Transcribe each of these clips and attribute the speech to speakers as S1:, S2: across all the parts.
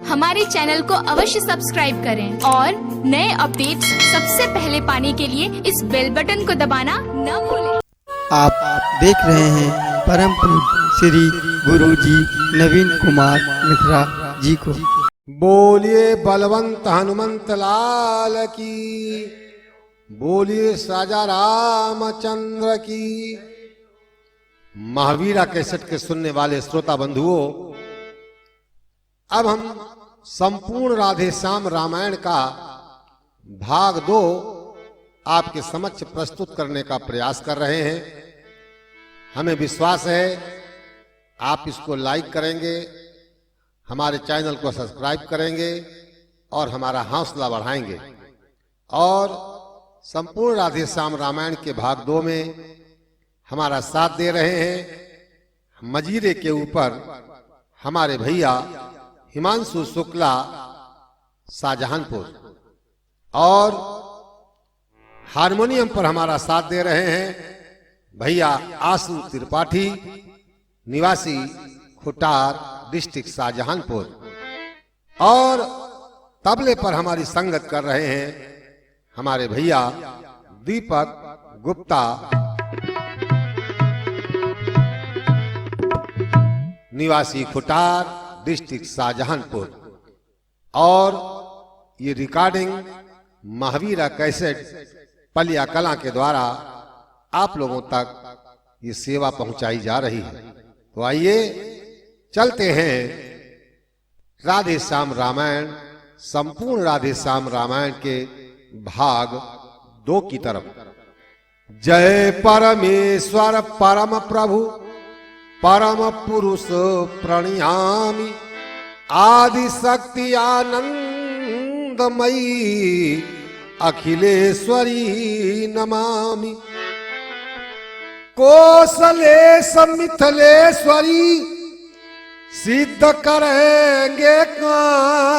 S1: हमारे चैनल को अवश्य सब्सक्राइब करें और नए अपडेट्स सबसे पहले पाने के लिए इस बेल बटन को दबाना न भूलें।
S2: आप देख रहे हैं परम पूज्य श्री गुरुजी नवीन कुमार मिश्रा जी को।
S3: बोलिए बलवंत हनुमंत लाल की, बोलिए राजा रामचंद्र की। महावीरा कैसेट के सुनने वाले श्रोता बंधुओं, अब हम संपूर्ण राधे श्याम रामायण का भाग 2 आपके समक्ष प्रस्तुत करने का प्रयास कर रहे हैं। हमें विश्वास है आप इसको लाइक करेंगे, हमारे चैनल को सब्सक्राइब करेंगे और हमारा हौसला बढ़ाएंगे। और संपूर्ण राधे श्याम रामायण के भाग 2 में हमारा साथ दे रहे हैं मजीरे के ऊपर हमारे भैया हिमांशु शुक्ला शाहजहानपुर, और हारमोनियम पर हमारा साथ दे रहे हैं भैया आशु त्रिपाठी निवासी खुटार डिस्ट्रिक्ट शाहजहानपुर, और तबले पर हमारी संगत कर रहे हैं हमारे भैया दीपक गुप्ता निवासी खुटार डिस्ट्रिक्ट शाहजहानपुर। और ये रिकॉर्डिंग महावीरा कैसेट पलिया कला के द्वारा आप लोगों तक ये सेवा पहुंचाई जा रही है। तो आइए चलते हैं राधे श्याम रामायण, संपूर्ण राधे श्याम रामायण के भाग 2 की तरफ। जय परमेश्वर परम प्रभु परम पुरुष प्रणयामि, आदि शक्ति आनंदमयी अखिलेश्वरी नमामि। कौशलेश मिथिलेश्वरी सिद्ध करेंगे काम,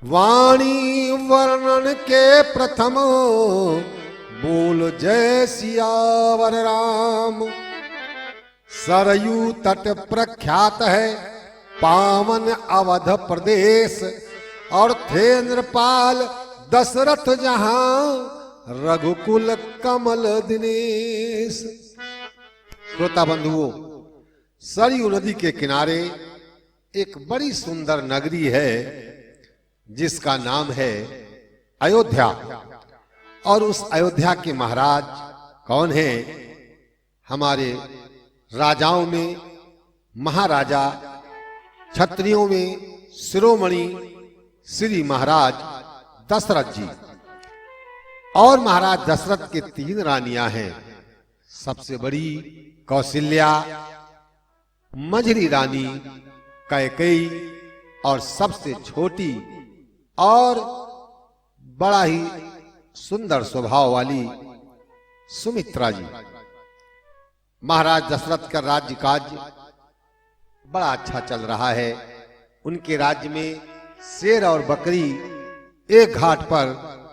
S3: वाणी वर्णन के प्रथम बोल जय सियावर राम। सरयू तट प्रख्यात है पावन अवध प्रदेश, और थे नृपाल दशरथ जहां रघुकुल कमल दिनेश। श्रोता बंधुओं, सरयू नदी के किनारे एक बड़ी सुंदर नगरी है जिसका नाम है अयोध्या। और उस अयोध्या के महाराज कौन हैं? हमारे राजाओं में महाराजा, क्षत्रियों में शिरोमणि श्री महाराज दशरथ जी। और महाराज दशरथ के 3 रानियां हैं। सबसे बड़ी कौशल्या, मझली रानी कैकेयी, और सबसे छोटी और बड़ा ही सुंदर स्वभाव वाली सुमित्रा जी। महाराज दशरथ का राज्य काज बड़ा अच्छा चल रहा है। उनके राज्य में शेर और बकरी एक घाट पर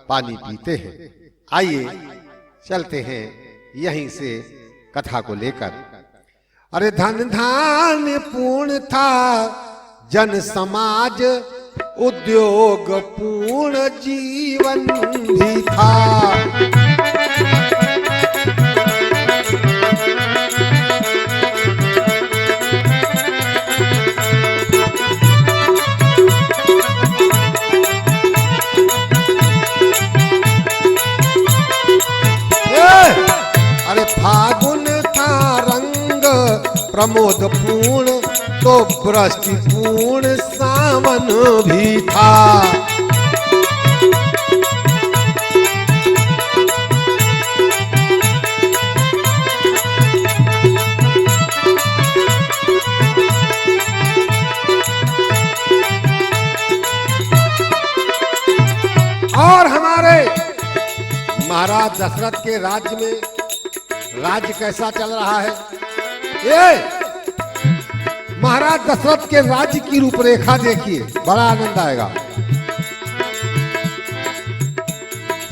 S3: पानी पीते हैं। आइए चलते हैं यहीं से कथा को लेकर। अरे धन धान्य पूर्ण था जन समाज, उद्योग पूर्ण जीवन भी था। अरे फागुन था रंग प्रमोद पूर्ण, तो वृष्टि पूर्ण सावन भी था। और हमारे महाराज दशरथ के राज्य में राज्य कैसा चल रहा है? ये महाराज दशरथ के राज्य की रूपरेखा देखिए, बड़ा आनंद आएगा।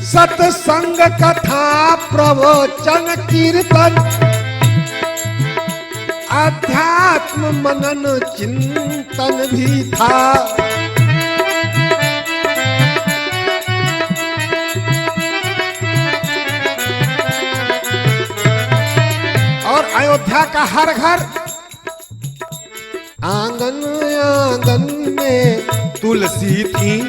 S3: सत्संग कथा प्रवचन कीर्तन अध्यात्म मनन चिंतन भी था। और अयोध्या का हर घर आंगन आंगन में तुलसी थी,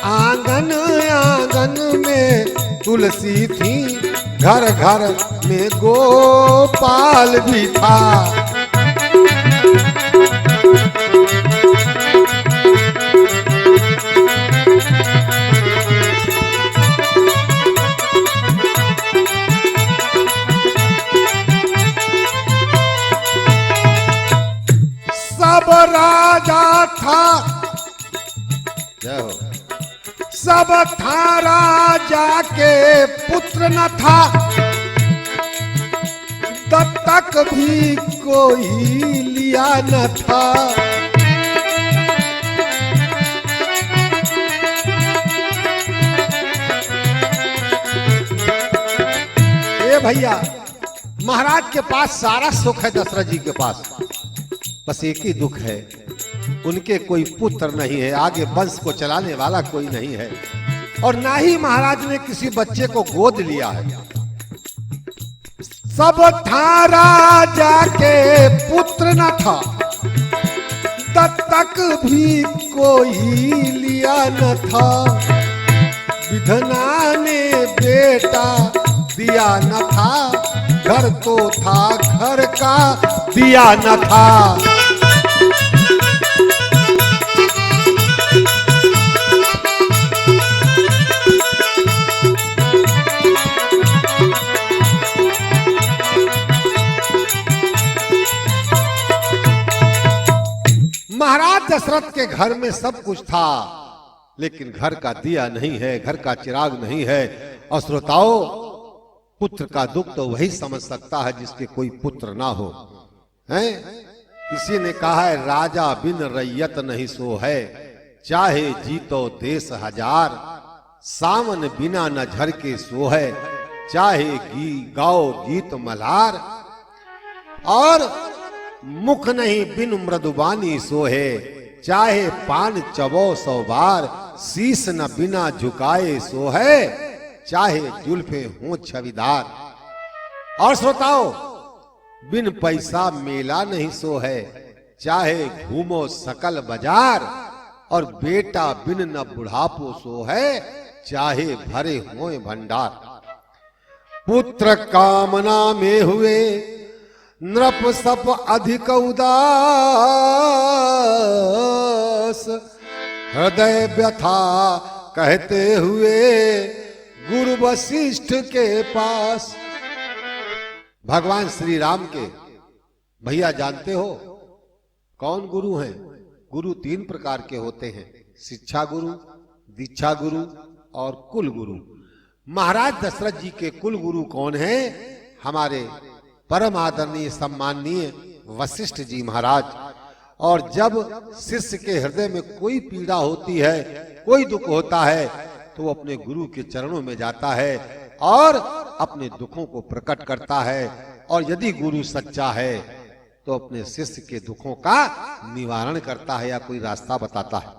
S3: आंगन आंगन में तुलसी थी, घर घर में गोपाल भी था। सब राजा था, जय हो, सब था राजा के पुत्र न था, दत्तक भी कोई लिया न था। ए भैया, महाराज के पास सारा सुख है, दशरथ जी के पास, बस एक ही दुख है, उनके कोई पुत्र नहीं है, आगे वंश को चलाने वाला कोई नहीं है, और ना ही महाराज ने किसी बच्चे को गोद लिया है। सब था राजा के पुत्र न था, दत्तक भी कोई लिया न था, विधना ने बेटा दिया न था, घर तो था घर का दिया न था। महाराज दशरथ के घर में सब कुछ था, लेकिन घर का दिया नहीं है, घर का चिराग नहीं है। और श्रोताओं, पुत्र का दुख तो वही समझ सकता है जिसके कोई पुत्र ना हो, हैं? किसी ने कहा है, राजा बिन रैयत नहीं सो है, चाहे जीतो देश हजार, सावन बिना न झर के सो है, चाहे गाओ गीत मल्हार। और मुख नहीं बिन मृदुबानी सोहे, चाहे पान चबो 100 बार, शीस न बिना झुकाए सोहे, चाहे जुल्फे हों छविदार। और श्रोताओ, बिन पैसा मेला नहीं सो है, चाहे घूमो सकल बाजार, और बेटा बिन न बुढ़ापो सो है, चाहे भरे हों भंडार। पुत्र कामना में हुए नृप सप अधिक उदास, हृदय व्यथा कहते हुए गुरु वशिष्ठ के पास। भगवान श्री राम के भैया जानते हो कौन गुरु हैं? गुरु 3 प्रकार के होते हैं, शिक्षा गुरु, दीक्षा गुरु और कुल गुरु। महाराज दशरथ जी के कुल गुरु कौन हैं? हमारे परम आदरणीय सम्माननीय वशिष्ठ जी महाराज। और जब शिष्य के हृदय में कोई पीड़ा होती है, कोई दुख होता है, तो वो अपने गुरु के चरणों में जाता है और अपने दुखों को प्रकट करता है। और यदि गुरु सच्चा है तो अपने शिष्य के दुखों का निवारण करता है या कोई रास्ता बताता है।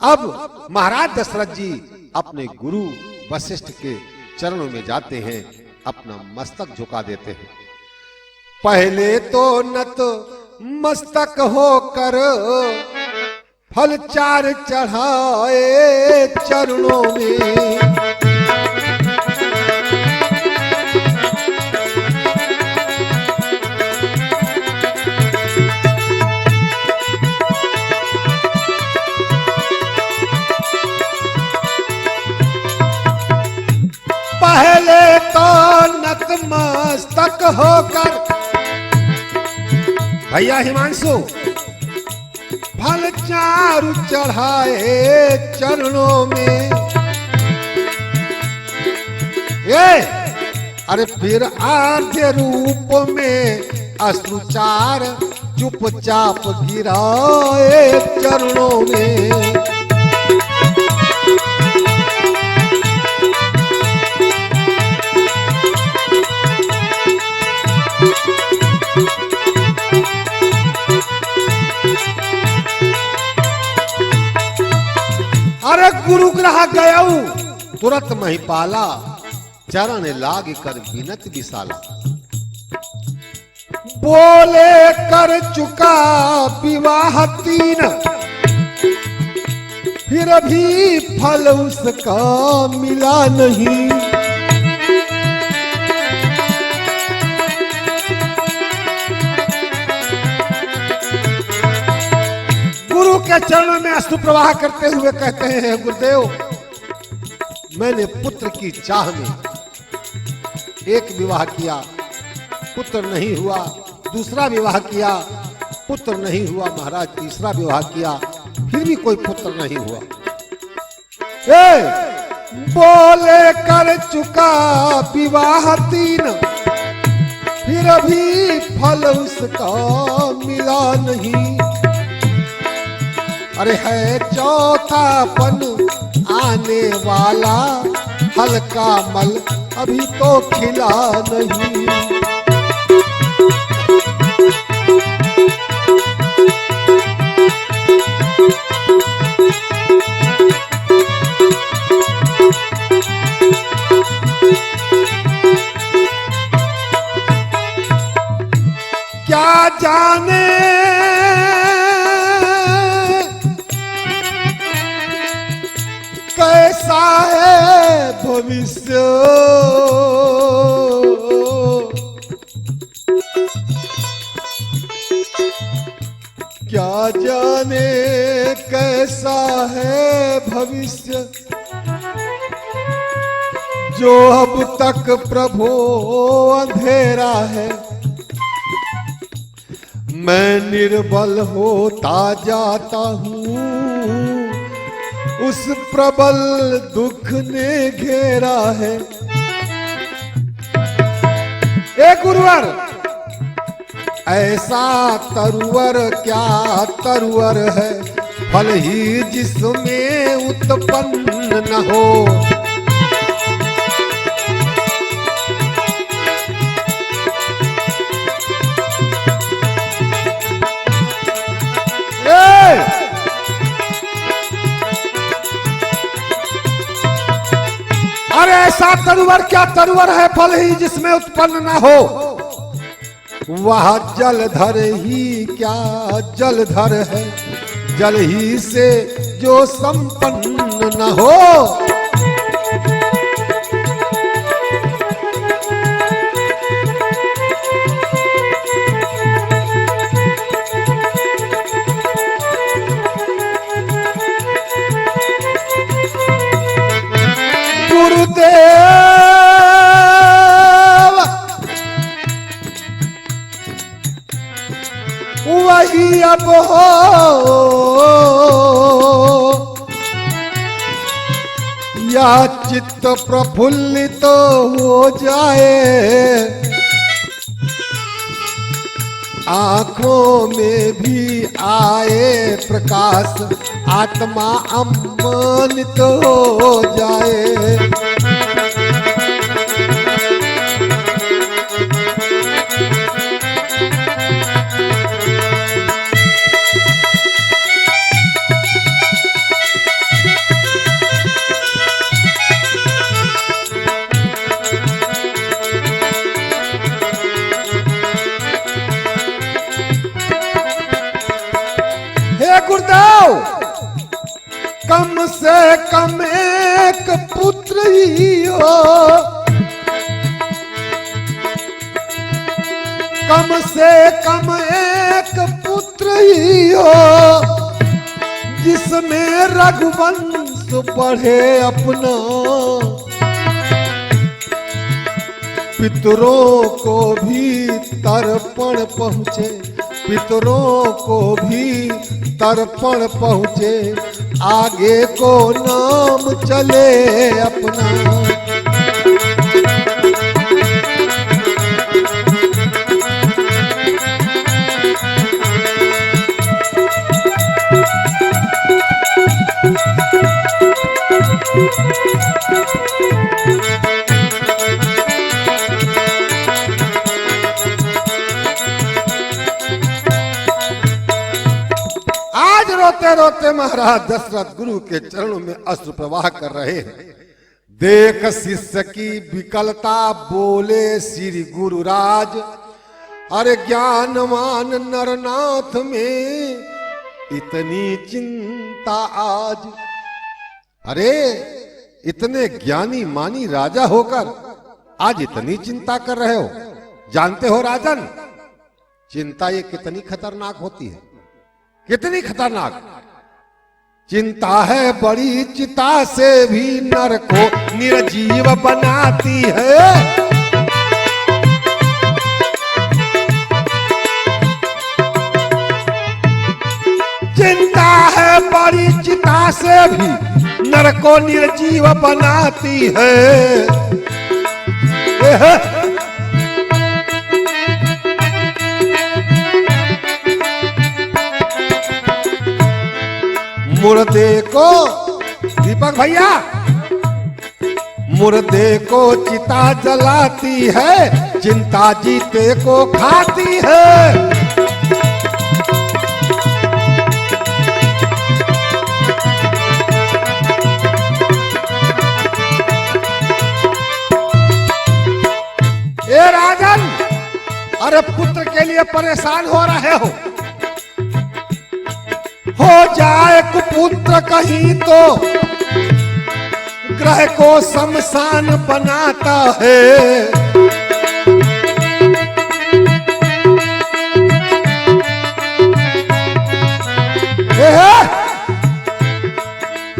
S3: अब महाराज दशरथ जी अपने गुरु वशिष्ठ के चरणों में जाते हैं, अपना मस्तक झुका देते हैं। पहले तो नत मस्तक होकर फल 4 चढ़ाए चरणों में, पहले तो नतमस्तक होकर, भैया हिमांशु, फल 4 चढ़ाए चरणों में। ये अरे फिर आद्य रूप में अश्रुचार चुपचाप गिराए चरणों में। गुरु ग्रह गयऊ तुरंत महिपाला, चरण लाग कर बिनत विशाला। बोले कर चुका विवाह 3, फिर भी फल उसका मिला नहीं। गुरु के चरणों में अश्रु प्रवाह करते हुए कहते हैं, गुरुदेव मैंने पुत्र की चाह में एक विवाह किया, पुत्र नहीं हुआ, दूसरा विवाह किया, पुत्र नहीं हुआ, महाराज तीसरा विवाह किया, फिर भी कोई पुत्र नहीं हुआ। बोले कर चुका विवाह 3, फिर भी फल उसका मिला नहीं। अरे है चौथापन आने वाला, हल्का मल अभी तो खिला नहीं। क्या जाने कैसा है भविष्य, क्या जाने कैसा है भविष्य, जो अब तक प्रभु अंधेरा है। मैं निर्बल होता जाता हूँ, उस प्रबल दुख ने घेरा है। ए गुरुवर, ऐसा तरुवर क्या तरुवर है, फल ही जिसमें उत्पन्न न हो। अरे ऐसा तरुवर क्या तरुवर है, फल ही जिसमें उत्पन्न न हो। वह जलधर ही क्या जलधर है, जल ही से जो संपन्न न हो। वही अब हो या चित्त प्रफुल्लित हो जाए, आंखों में भी आए प्रकाश, आत्मा अम्मानित हो जाए। गुरुदेव कम से कम एक पुत्र ही हो, कम से कम एक पुत्र ही हो, जिसमें रघुवंश बढ़े अपना। पितरों को भी तर्पण पहुँचे, पितरों को भी तर्पण पहुँचे, आगे को नाम चले अपना। रोते रोते महाराज दशरथ गुरु के चरणों में अश्रु प्रवाह कर रहे हैं। देख शिष्य की विकलता बोले श्री गुरुराज, अरे ज्ञानवान नरनाथ में इतनी चिंता आज। अरे इतने ज्ञानी मानी राजा होकर आज इतनी चिंता कर रहे हो। जानते हो राजन, चिंता ये कितनी खतरनाक होती है, कितनी खतरनाक। चिंता है बड़ी चिता से भी नर को निर्जीव बनाती है। चिंता है बड़ी चिता से भी नर को निर्जीव बनाती है। मुर्दे को, दीपक भैया, मुर्दे को चिता जलाती है, चिंता जीते को खाती है। ए राजन, अरे पुत्र के लिए परेशान हो रहे हो जाए कुपुत्र कहीं तो ग्रह को शमशान बनाता है।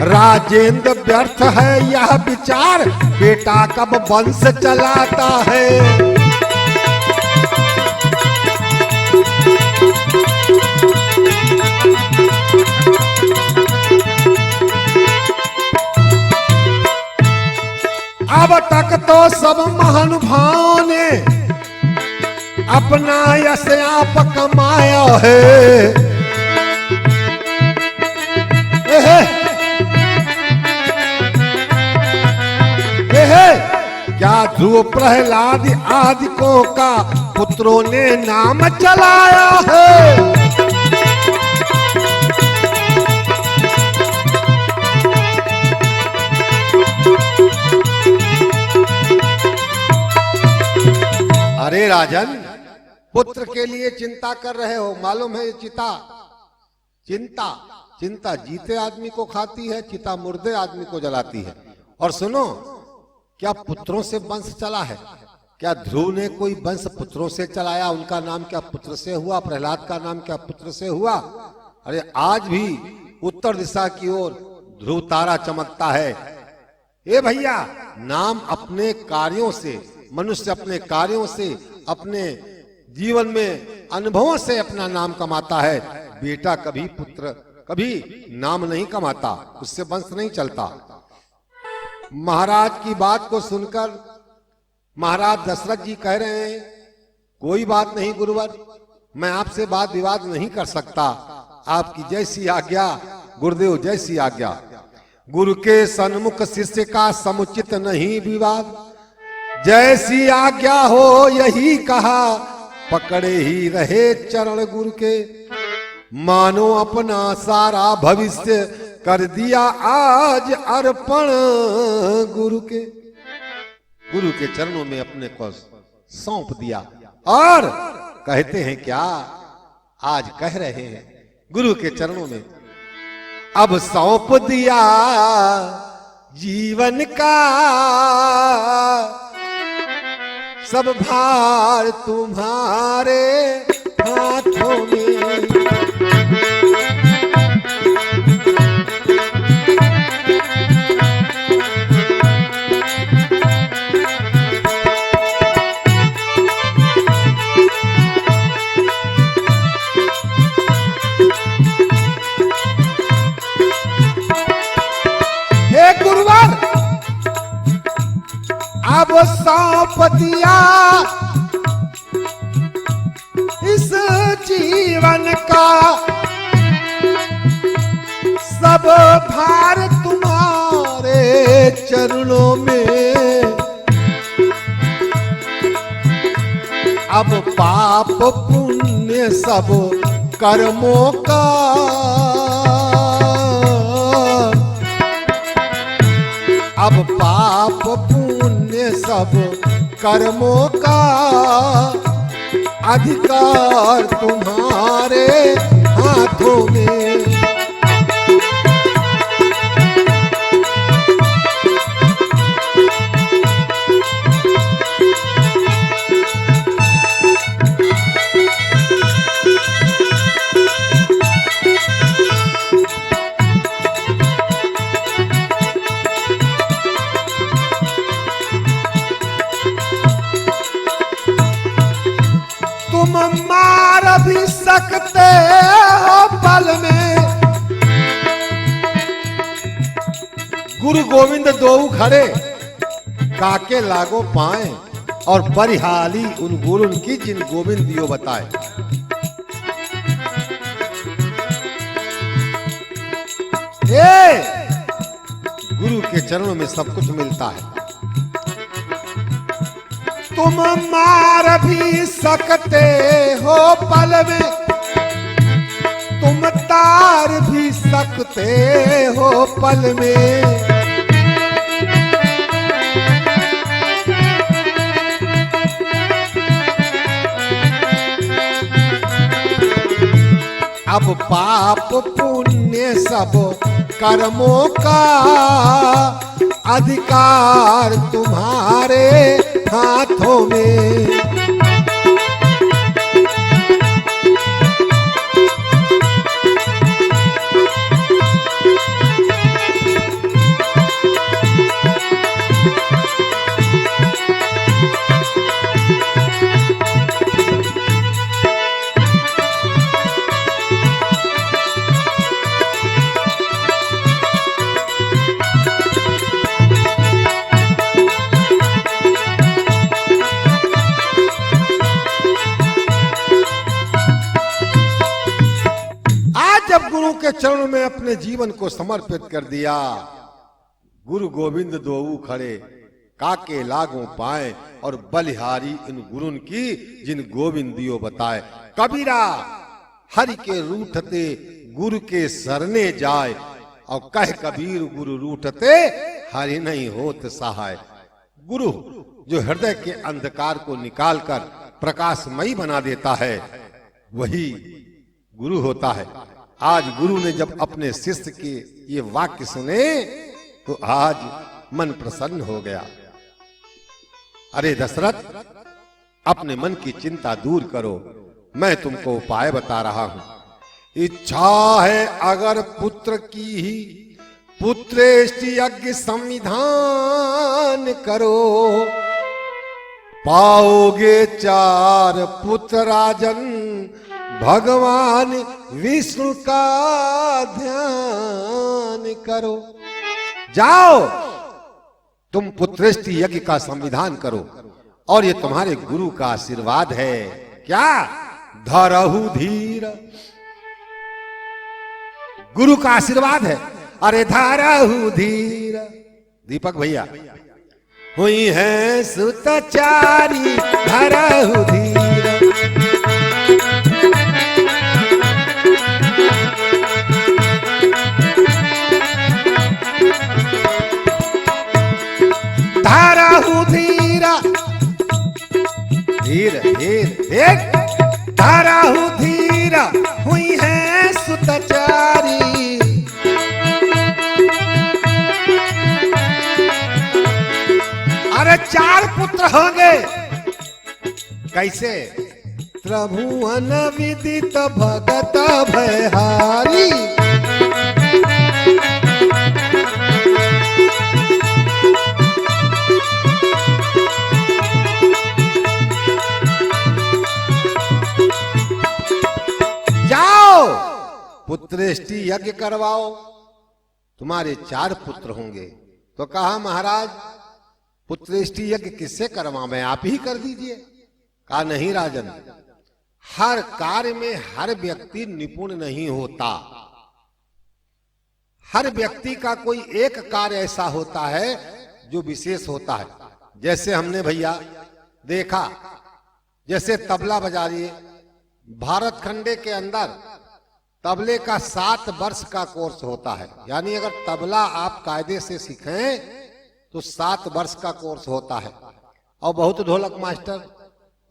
S3: राजेंद्र व्यर्थ है यह विचार, बेटा कब वंश चलाता है। अब तक तो सब महानुभावों ने अपना यश आप कमाया है। क्या ध्रुव प्रहलाद आदिकों का पुत्रों ने नाम चलाया है। अरे राजन, पुत्र के लिए चिंता कर रहे हो, मालूम है ये चिता, चिंता जीते आदमी को खाती है, चिता मुर्दे आदमी को जलाती है। और सुनो, क्या पुत्रों से वंश चला है? क्या ध्रुव ने कोई वंश पुत्रों से चलाया? उनका नाम क्या पुत्र से हुआ? प्रहलाद का नाम क्या पुत्र से हुआ? अरे आज भी उत्तर दिशा की ओर ध्रुव तारा चमकता है। ए भैया, नाम अपने कार्यों से, मनुष्य अपने कार्यों से, अपने जीवन में अनुभवों से अपना नाम कमाता है। बेटा कभी, पुत्र कभी नाम नहीं कमाता, उससे वंश नहीं चलता। महाराज की बात को सुनकर महाराज दशरथ जी कह रहे हैं, कोई बात नहीं गुरुवर, मैं आपसे वाद विवाद नहीं कर सकता, आपकी जैसी आज्ञा गुरुदेव, जैसी आज्ञा। गुरु के सन्मुख शिष्य का समुचित नहीं विवाद, जैसी आज्ञा हो यही कहा, पकड़े ही रहे चरण गुरु के। मानो अपना सारा भविष्य कर दिया आज अर्पण गुरु के। गुरु के चरणों में अपने को सौंप दिया। और कहते हैं क्या, आज कह रहे हैं गुरु के चरणों में, अब सौंप दिया जीवन का सब भार तुम्हारे हाथों में। गुरुवर, अब सौंप दिया इस जीवन का सब भार तुम्हारे चरणों में। अब पाप पुण्य सब कर्मों का अब पाप पुण्य सब कर्मों का अधिकार तुम्हारे हाथों में। तुम मार भी सकते हो पल में। गुरु गोविंद दोऊ खड़े काके लागो पाए और बरिहाली उन गुरुन की जिन गोविंद दियो बताए। गुरु के चरणों में सब कुछ मिलता है। तुम मार भी सकते हो पल में, तुम तार भी सकते हो पल में। अब पाप पुण्य सब कर्मों का अधिकार तुम्हारे हाथों में। जब गुरु के चरणों में अपने जीवन को समर्पित कर दिया, गुरु गोविंद दोऊ खड़े काके लागो पाए और बलिहारी इन गुरुन की जिन गोविंद दियो बताए। कबीरा हरि के रूठते गुरु के सरने जाए और कह कबीर गुरु रूठते हरि नहीं होत सहाय। गुरु जो हृदय के अंधकार को निकालकर प्रकाशमयी बना देता है वही गुरु होता है। आज गुरु ने जब अपने शिष्य के ये वाक्य सुने तो आज मन प्रसन्न हो गया। अरे दशरथ, अपने मन की चिंता दूर करो, मैं तुमको उपाय बता रहा हूं। इच्छा है अगर पुत्र की ही, पुत्रेष्टि यज्ञ संविधान करो। पाओगे 4 पुत्र राजन, भगवान विष्णु का ध्यान करो। जाओ तुम पुत्रेष्टि यज्ञ का संविधान करो और ये तुम्हारे गुरु का आशीर्वाद है। क्या? धरहु धीर, गुरु का आशीर्वाद है। अरे धरहु धीर। दीपक भैया, हुई है सुतचारी धरहु धीर। धरहु धीरा, धीर धीर धीर, धरहु धीरा, हुई है सुतचारी। अरे 4 पुत्र होंगे। कैसे? त्रिभुवन विदित भगत भयहारी। जाओ पुत्रेष्टि यज्ञ करवाओ, तुम्हारे 4 पुत्र होंगे। तो कहा महाराज पुत्रेष्टि यज्ञ किससे करवाएं, आप ही कर दीजिए। कहा नहीं राजन, हर कार्य में हर व्यक्ति निपुण नहीं होता। हर व्यक्ति का कोई एक कार्य ऐसा होता है जो विशेष होता है। जैसे हमने भैया देखा, जैसे तबला बजा रही, भारत खंडे के अंदर तबले का 7 वर्ष का कोर्स होता है। यानी अगर तबला आप कायदे से सीखें तो 7 वर्ष का कोर्स होता है। और बहुत ढोलक मास्टर,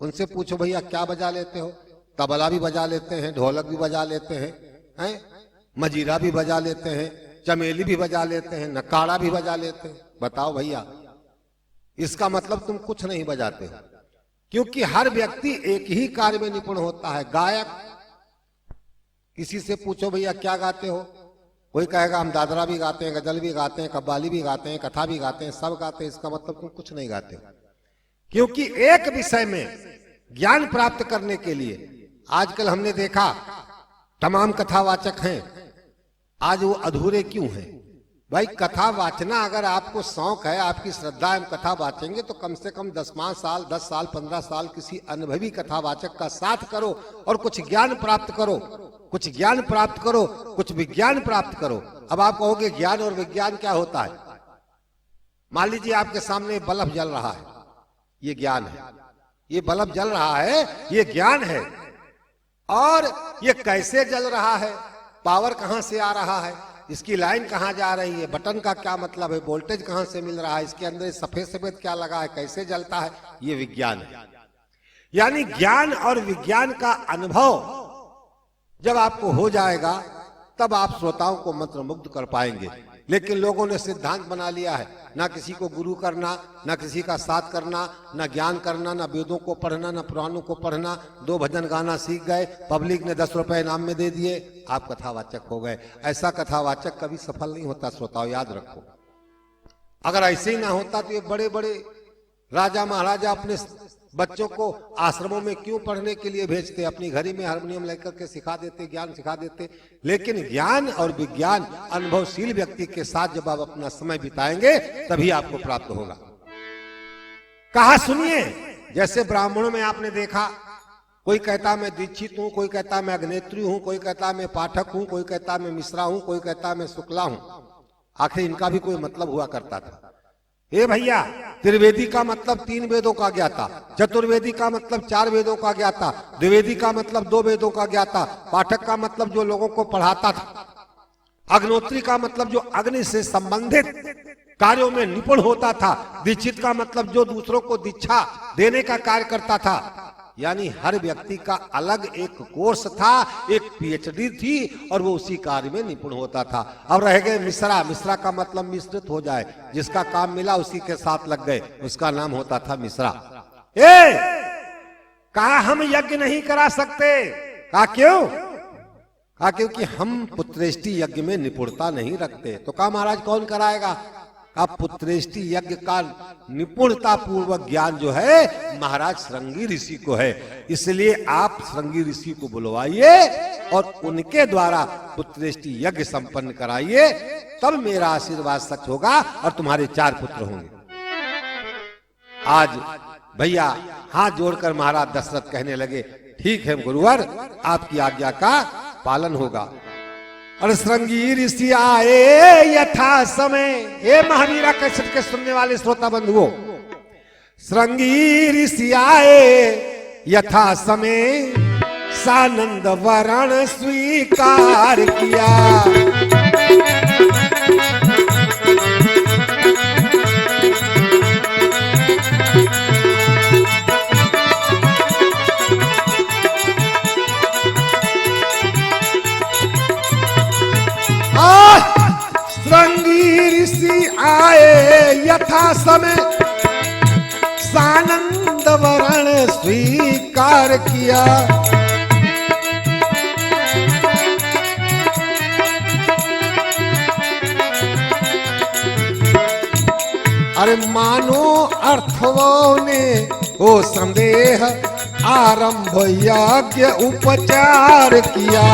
S3: उनसे पूछो भैया क्या बजा लेते हो? तबला भी बजा लेते हैं, ढोलक भी बजा लेते हैं, मजीरा भी बजा लेते हैं, चमेली भी बजा लेते हैं, नकारा भी बजा लेते हैं। बताओ भैया, इसका मतलब तुम कुछ नहीं बजाते हो, क्योंकि हर व्यक्ति एक ही कार्य में निपुण होता है। गायक, किसी से पूछो भैया क्या गाते हो, कोई कहेगा हम दादरा भी गाते हैं, गजल भी गाते हैं, कव्वाली भी गाते हैं, कथा भी गाते हैं, सब गाते हैं। इसका मतलब तुम कुछ नहीं गाते हो, क्योंकि एक विषय में ज्ञान प्राप्त करने के लिए आजकल हमने देखा तमाम कथावाचक हैं, आज वो अधूरे क्यों हैं? भाई कथा वाचना अगर आपको शौक है, आपकी श्रद्धा है, कथा वाचेंगे तो कम से कम 10 साल 15 साल किसी अनुभवी कथावाचक का साथ करो और कुछ ज्ञान प्राप्त करो, कुछ ज्ञान प्राप्त करो, कुछ विज्ञान प्राप्त करो। अब आप कहोगे ज्ञान और विज्ञान क्या होता है? मान लीजिए आपके सामने बल्ब जल रहा है, ये ज्ञान है। ये बल्ब जल रहा है, ये ज्ञान है। और ये कैसे जल रहा है, पावर कहां से आ रहा है, इसकी लाइन कहां जा रही है, बटन का क्या मतलब है, वोल्टेज कहां से मिल रहा है, इसके अंदर सफेद सफेद क्या लगा है, कैसे जलता है, ये विज्ञान है। यानी ज्ञान और विज्ञान का अनुभव जब आपको हो जाएगा तब आप श्रोताओं को मंत्रमुग्ध कर पाएंगे। लेकिन लोगों ने सिद्धांत बना लिया है, ना किसी को गुरु करना, ना किसी का साथ करना, ना ज्ञान करना, ना वेदों को पढ़ना, ना पुराणों को पढ़ना। 2 भजन गाना सीख गए, पब्लिक ने 10 रुपए इनाम में दे दिए, आप कथावाचक हो गए। ऐसा कथावाचक कभी सफल नहीं होता, श्रोताओं याद रखो। अगर ऐसे ही ना होता तो ये बड़े बड़े राजा महाराजा अपने बच्चों को आश्रमों में क्यों पढ़ने के लिए भेजते? अपनी घड़ी में हारमोनियम लेकर के सिखा देते, ज्ञान सिखा देते। लेकिन ज्ञान और विज्ञान अनुभवशील व्यक्ति के साथ जब आप अपना समय बिताएंगे तभी आपको प्राप्त होगा। कहा सुनिए, जैसे ब्राह्मणों में आपने देखा, कोई कहता मैं दीक्षित हूं, कोई कहता मैं अग्नेत्री हूं, कोई कहता मैं पाठक हूं, कोई कहता मैं मिश्रा हूं, कोई कहता मैं शुक्ला हूं। आखिर इनका भी कोई मतलब हुआ करता था। हे भैया, त्रिवेदी का मतलब 3 वेदों का ज्ञाता, चतुर्वेदी का मतलब 4 वेदों का ज्ञाता, द्विवेदी का मतलब 2 वेदों का ज्ञाता, पाठक का मतलब जो लोगों को पढ़ाता था, अग्नोत्री का मतलब जो अग्नि से संबंधित कार्यों में निपुण होता था, दीक्षित का मतलब जो दूसरों को दीक्षा देने का कार्य करता था। यानी हर व्यक्ति का अलग एक कोर्स था, एक पीएचडी थी और वो उसी कार्य में निपुण होता था। अब रह गए मिश्रा। मिश्रा का मतलब मिश्रित हो जाए, जिसका काम मिला उसी के साथ लग गए, उसका नाम होता था मिश्रा। कहा हम यज्ञ नहीं करा सकते। कहा क्यों? कहा क्योंकि हम पुत्रेष्टि यज्ञ में निपुणता नहीं रखते। तो कहा महाराज कौन कराएगा? आप पुत्रेष्टि यज्ञ का निपुणता पूर्वक ज्ञान जो है महाराज श्रृंगी ऋषि को है, इसलिए आप श्रृंगी ऋषि को बुलवाइए और उनके द्वारा पुत्रेष्टि यज्ञ संपन्न कराइए, तब मेरा आशीर्वाद सच होगा और तुम्हारे 4 पुत्र होंगे। आज भैया हाथ जोड़कर महाराज दशरथ कहने लगे, ठीक है गुरुवर, आपकी आज्ञा का पालन होगा। और श्रृंगी ऋषि आए यथा समय। हे महावीरा कैसेट के सुनने वाले श्रोता बंधुओं, श्रृंगी ऋषि आए यथा समय, सानंद वरण स्वीकार किया। श्रृंगी ऋषि आए यथा समय, सानंद वरण स्वीकार किया। अरे मानो अर्थवों ने ओ संदेह, आरंभ यज्ञ उपचार किया।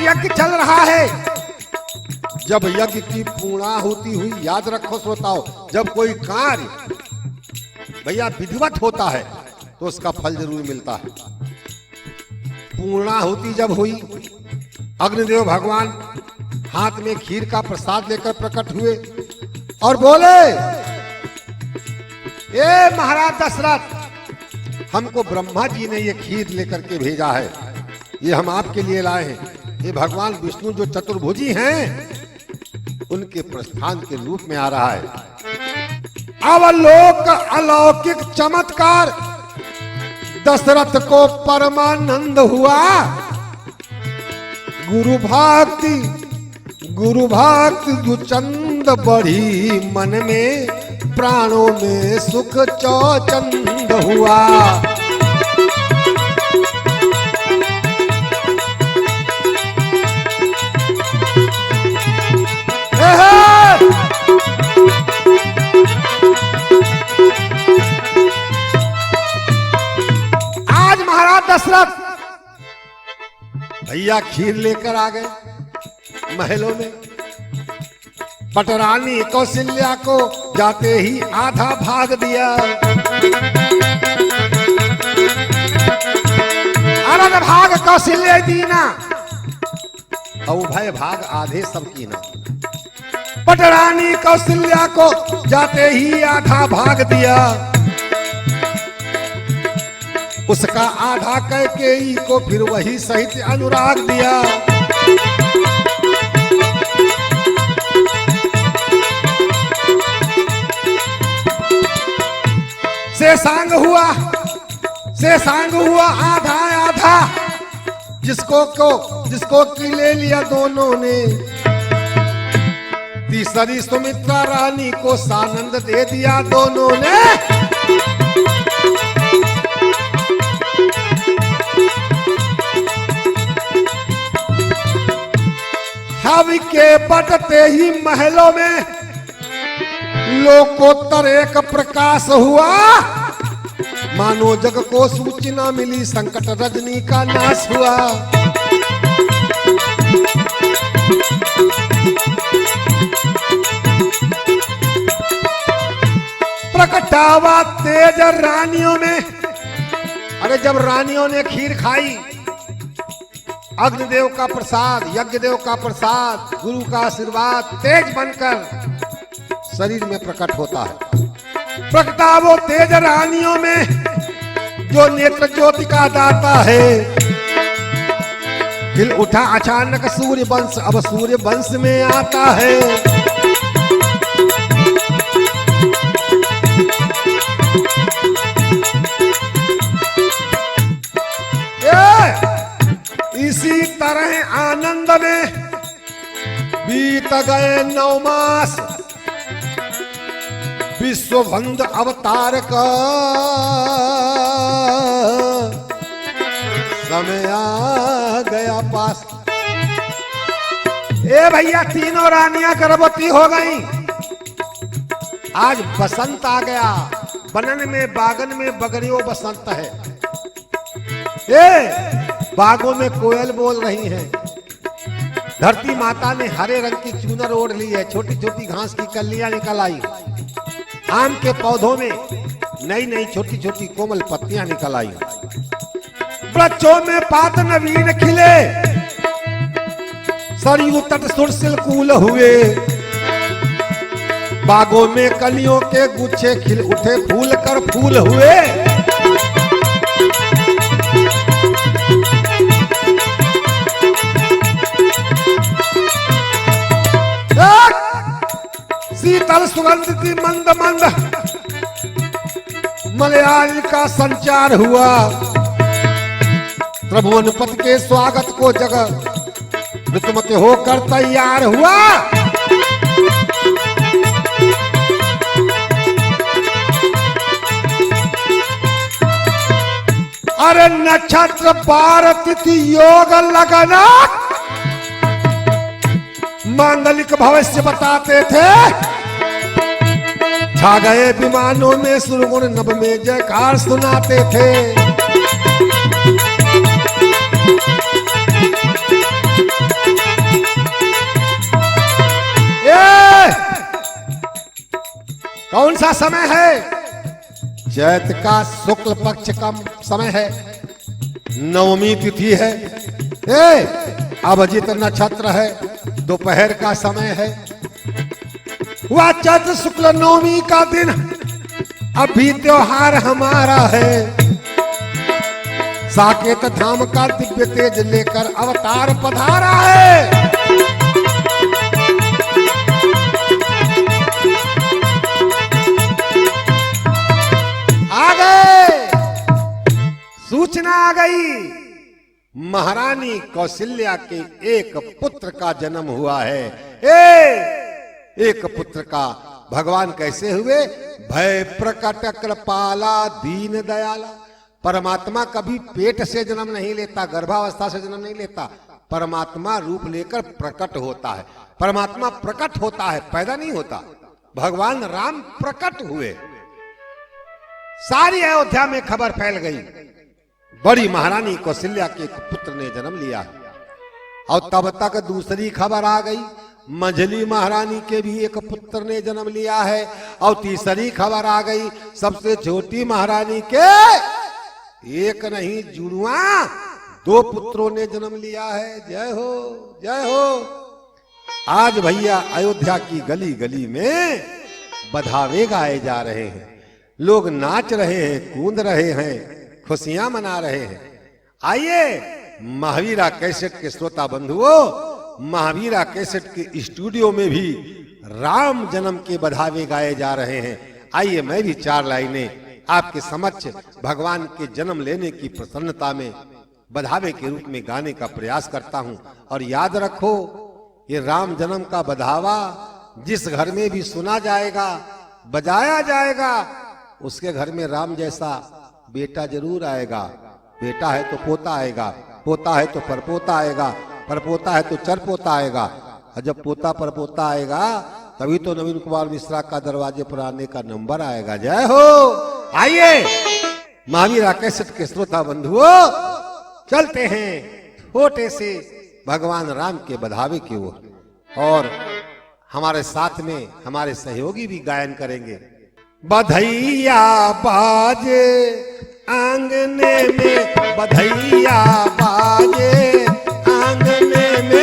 S3: यज्ञ चल रहा है। जब यज्ञ की पूर्णाहुति हुई, याद रखो श्रोताओ, जब कोई कार्य भैया विधिवत होता है तो उसका फल जरूर मिलता है। पूर्णाहुति जब हुई, अग्निदेव भगवान हाथ में खीर का प्रसाद लेकर प्रकट हुए, और बोले, ए महाराज दशरथ, हमको ब्रह्मा जी ने ये खीर लेकर के भेजा है, ये हम आपके लिए लाए हैं। ये भगवान विष्णु जो चतुर्भुजी हैं, उनके प्रस्थान के रूप में आ रहा है। अवलोक अलौकिक चमत्कार दशरथ को परमानंद हुआ। गुरु भक्ति दुचंद बढ़ी, मन में प्राणों में सुख चौचंद हुआ। आज महाराज दशरथ भैया खीर लेकर आ गए महलों में। पटरानी कौशल्या को जाते ही आधा भाग दिया। अरद भाग कौशल्या दीना, और भय भाग आधे सब की ना। पटरानी कौशल्या को जाते ही आधा भाग दिया। उसका आधा कैकेयी को फिर वही सहित अनुराग दिया। शेषांग हुआ आधा आधा, जिसको की ले लिया दोनों ने। तीसरी सुमित्रा रानी को सानंद दे दिया दोनों ने। हवि के बटते ही महलों में लोकोत्तर एक प्रकाश हुआ। मानो जग को सूचना मिली, संकट रजनी का नाश हुआ। प्रकटावा तेज रानियों में। अरे जब रानियों ने खीर खाई, अग्निदेव का प्रसाद, यज्ञदेव का प्रसाद, गुरु का आशीर्वाद तेज बनकर शरीर में प्रकट होता है। प्रकटावो तेज रानियों में, जो नेत्र ज्योति का दाता है। हिल उठा अचानक सूर्य वंश, अब सूर्य वंश में आता है। इसी तरह आनंद में बीत गए 9 मास। विश्वबंध अवतार का समय आ गया पास। ए भैया, तीनों रानियां गर्भवती हो गई। आज बसंत आ गया। बनन में बागन में बगरियो बसंत है। बागों में कोयल बोल रही है। धरती माता ने हरे रंग की चूनर ओढ़ ली है। छोटी छोटी घास की कलियां निकल आई। आम के पौधों में नई नई छोटी छोटी कोमल पत्तियां निकल आई। वृक्षों में पात नवीन खिले। सरयू तट सुरसिल कूल हुए। बागों में कलियों के गुच्छे खिल उठे, फूल कर फूल हुए। शीतल सुगंधित मंद मंद मलयाल का संचार हुआ। प्रभु अनुपत के स्वागत को जगह ऋतुमत होकर तैयार हुआ। अरे नक्षत्र 12 तिथि योग लगना मांगलिक भविष्य बताते थे। छा गए विमानों में सुरगुण, नभ में जयकार सुनाते थे। कौन सा समय है? चैत का शुक्ल पक्ष का समय है। नवमी तिथि है। अभिजित नक्षत्र है। दोपहर का समय है। वह चैत्र शुक्ल नवमी का दिन अभी त्योहार हमारा है। साकेत धाम का दिव्य तेज लेकर अवतार पधारा है। आ गए, सूचना आ गई, महारानी कौशल्या के एक पुत्र का जन्म हुआ है। एक पुत्र का। भगवान कैसे हुए? भय प्रकट कृपाला दीन दयाला। परमात्मा कभी पेट से जन्म नहीं लेता, गर्भावस्था से जन्म नहीं लेता। परमात्मा रूप लेकर प्रकट होता है। परमात्मा प्रकट होता है, पैदा नहीं होता। भगवान राम प्रकट हुए। सारी अयोध्या में खबर फैल गई, बड़ी महारानी कौशल्या के एक पुत्र ने जन्म लिया। और तब तक दूसरी खबर आ गई, मंझली महारानी के भी एक पुत्र ने जन्म लिया है। और तीसरी खबर आ गई, सबसे छोटी महारानी के एक नहीं जुड़वा 2 पुत्रों ने जन्म लिया है। जय हो, जय हो। आज भैया अयोध्या की गली गली में बधावे गाए जा रहे हैं, लोग नाच रहे हैं, कूद रहे हैं, खुशियां मना रहे हैं। आइए महावीरा कैसेट के श्रोता बंधुओं, महावीरा कैसेट के स्टूडियो में भी राम जन्म के बधावे गाए जा रहे हैं। आइए मैं भी 4 लाइनें आपके समक्ष भगवान के जन्म लेने की प्रसन्नता में बधावे के रूप में गाने का प्रयास करता हूं। और याद रखो, ये राम जन्म का बधावा जिस घर में भी सुना जाएगा, बजाया जाएगा, उसके घर में राम जैसा बेटा जरूर आएगा। बेटा है तो पोता आएगा, पोता है तो परपोता आएगा, परपोता है तो चरपोता आएगा। और जब पोता परपोता आएगा तभी तो नवीन कुमार मिश्रा का दरवाजे पर आने का नंबर आएगा। जय हो। आइए महावीरा कैसेट के श्रोता बंधुओं, चलते हैं छोटे से भगवान राम के बधावे की ओर। और हमारे साथ में हमारे सहयोगी भी गायन करेंगे। बधैया बाजे आंगने में, बधैया बाजे आंगने में,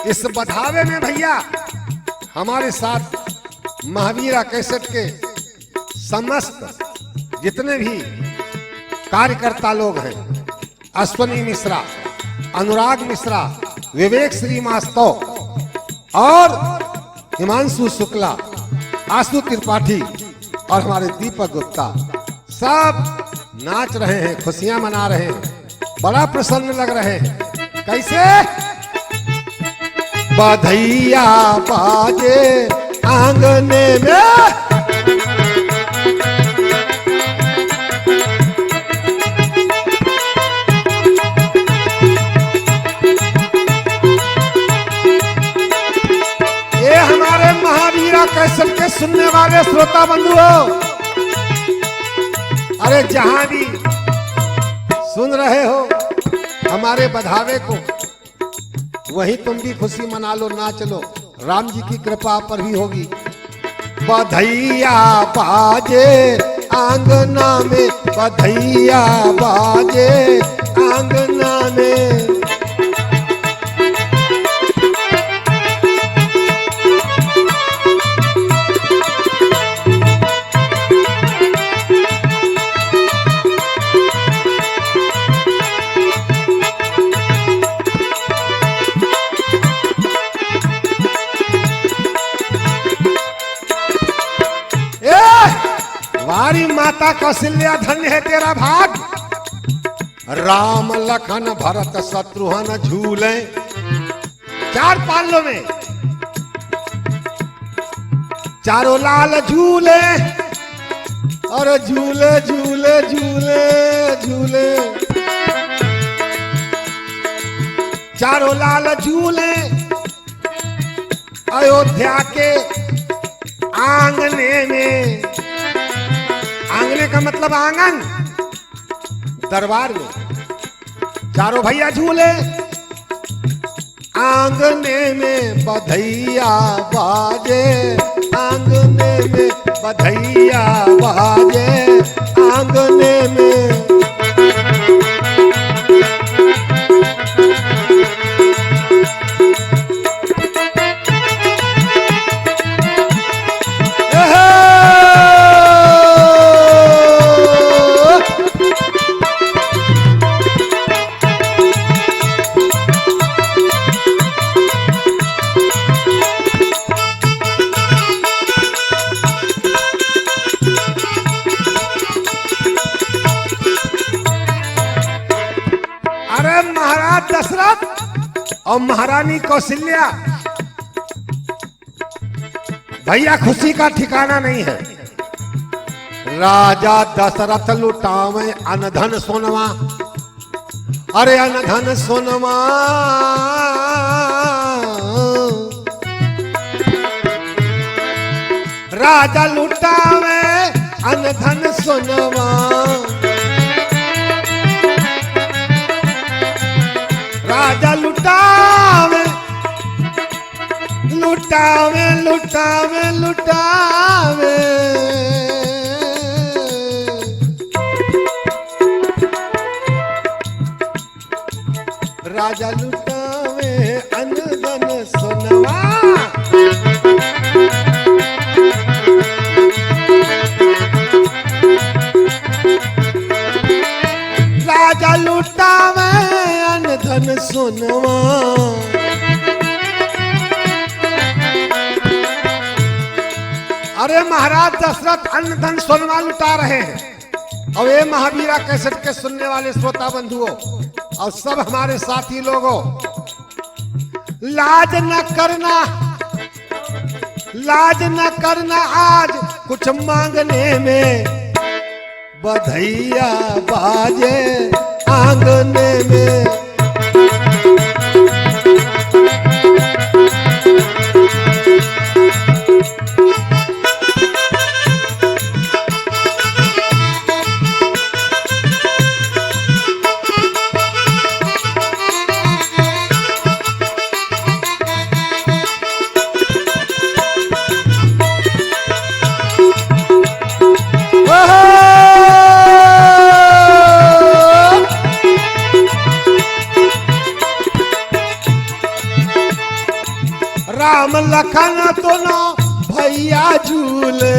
S3: इस बधावे में भैया हमारे साथ महावीरा कैसेट के समस्त जितने भी कार्यकर्ता लोग हैं, अश्वनी मिश्रा, अनुराग मिश्रा, विवेक श्रीवास्तव और हिमांशु शुक्ला, आशु त्रिपाठी और हमारे दीपक गुप्ता, सब नाच रहे हैं, खुशियां मना रहे हैं, बड़ा प्रसन्न लग रहे हैं। कैसे? बधैया बाजे आंगने में, ये हमारे महावीरा कैसेट के सुनने वाले श्रोता बंधुओं, अरे जहां भी सुन रहे हो हमारे बधावे को, वहीं तुम भी खुशी मना लो, नाच लो। राम जी की कृपा पर भी होगी। बधैया बाजे आंगना में, बधैया बाजे आंगना में, वारी माता कौशल्या धन्य है तेरा भाग। राम लखन भरत शत्रुघ्न झूले 4 पालों में, चारों लाल झूले और झूले झूले झूले झूले, चारों लाल झूले अयोध्या के आंगने में। आंगने का मतलब आंगन, दरबार में चारों भैया झूले, आंगने में बधैया बाजे, आंगने में बधैया बाजे, आंगने में। महाराज दशरथ और महारानी कौशल्या, भैया खुशी का ठिकाना नहीं है। राजा दशरथ लुटावे अनधन सोनवा, अरे अनधन सोनवा, राजा लुटावे अनधन सोनवा, राजा लुटावे लुटावे लुटावे लुटावे, राजा लुटावे अनधन सोनवा, राजा लुटावे अनधन सोनवा। अरे महाराज दशरथ अनधन सोनवा लुटा रहे हैं। और ये महावीरा कैसेट के सुनने वाले श्रोता बंधुओं और सब हमारे साथी लोगों, लाज न करना, लाज न करना आज कुछ मांगने में, बधैया बाजे आंगने में। राम लखन दोनों भैया झूले,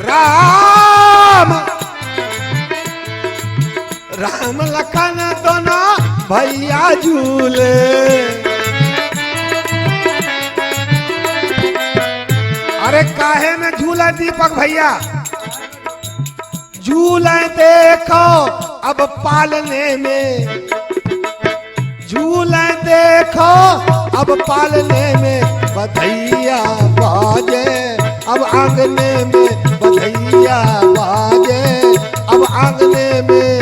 S3: राम राम लखन दोनों भैया झूले, अरे काहे में झूला दीपक भैया, झूले देखो अब पालने में, झूले देखो अब पालने में, बधैया बाजे अब आंगने में, बधैया बाजे अब आंगने में।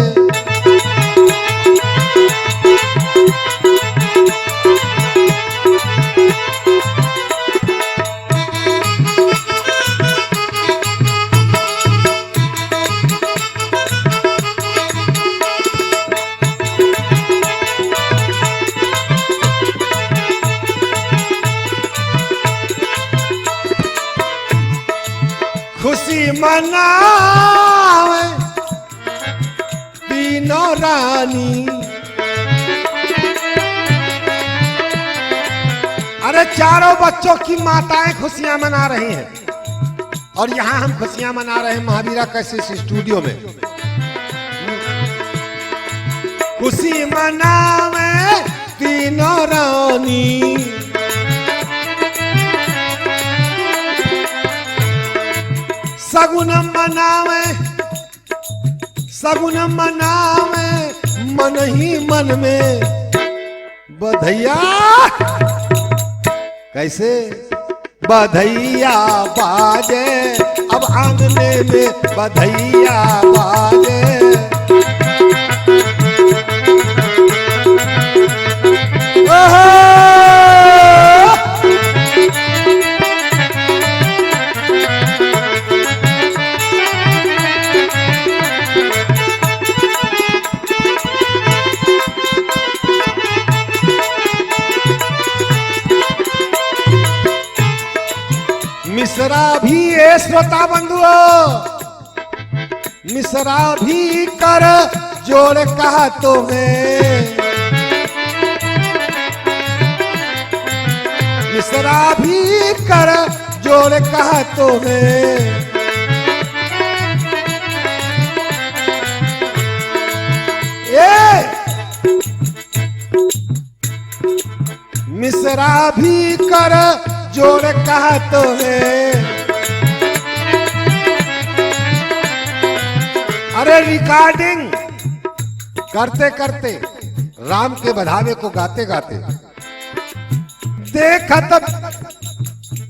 S3: खुशी मनावे तीनों रानी, अरे चारों बच्चों की माताएं खुशियां मना रही हैं और यहां हम खुशियां मना रहे हैं महावीरा कैसेट स्टूडियो में। खुशी मनावे तीनों रानी, सगुन मनावे, सगुन मनावे मन ही मन में, बधैया कैसे, बधैया बाजे अब आंगने में, बधैया बाजे। मिश्रा भी ये श्रोता बंधुओं, मिश्रा भी कर जोड़ कहा तुम्हें, मिश्रा भी कर जोड़ कहा तुम्हें। मिश्रा भी कर जोड़ कहा तुम्हें। अरे रिकॉर्डिंग करते करते राम के बधावे को गाते गाते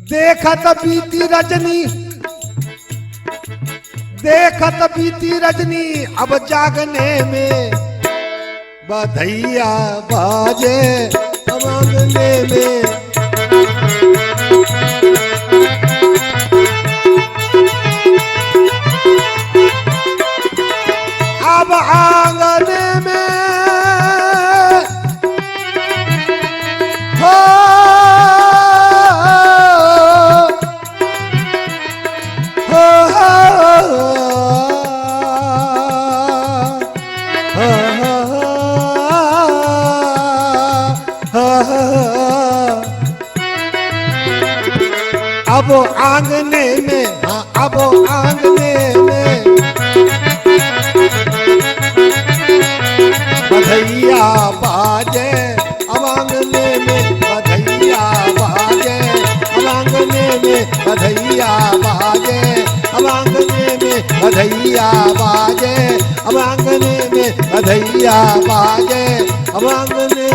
S3: देखत बीती रजनी, देखत बीती रजनी, अब जागने में बधैया बाजे मांगने में। अब आंगने में हो अब आंगने में, हाँ अब आंगने में बधैया बाजे, अब आंगने में बधैया बाजे, अब आंगने में बधैया बाजे, अब आंगने में बधैया बाजे, अब आंगने में बधैया बाजे, अब आंगने।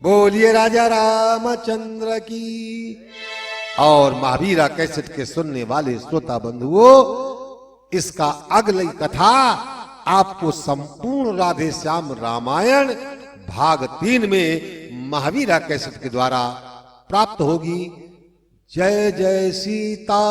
S3: बोलिए राजा रामचंद्र की। और महावीरा कैसेट के सुनने वाले श्रोता बंधुओं, इसका अगली कथा आपको संपूर्ण राधे श्याम रामायण भाग 3 में महावीरा कैसेट के द्वारा प्राप्त होगी। जय जय सीताराम।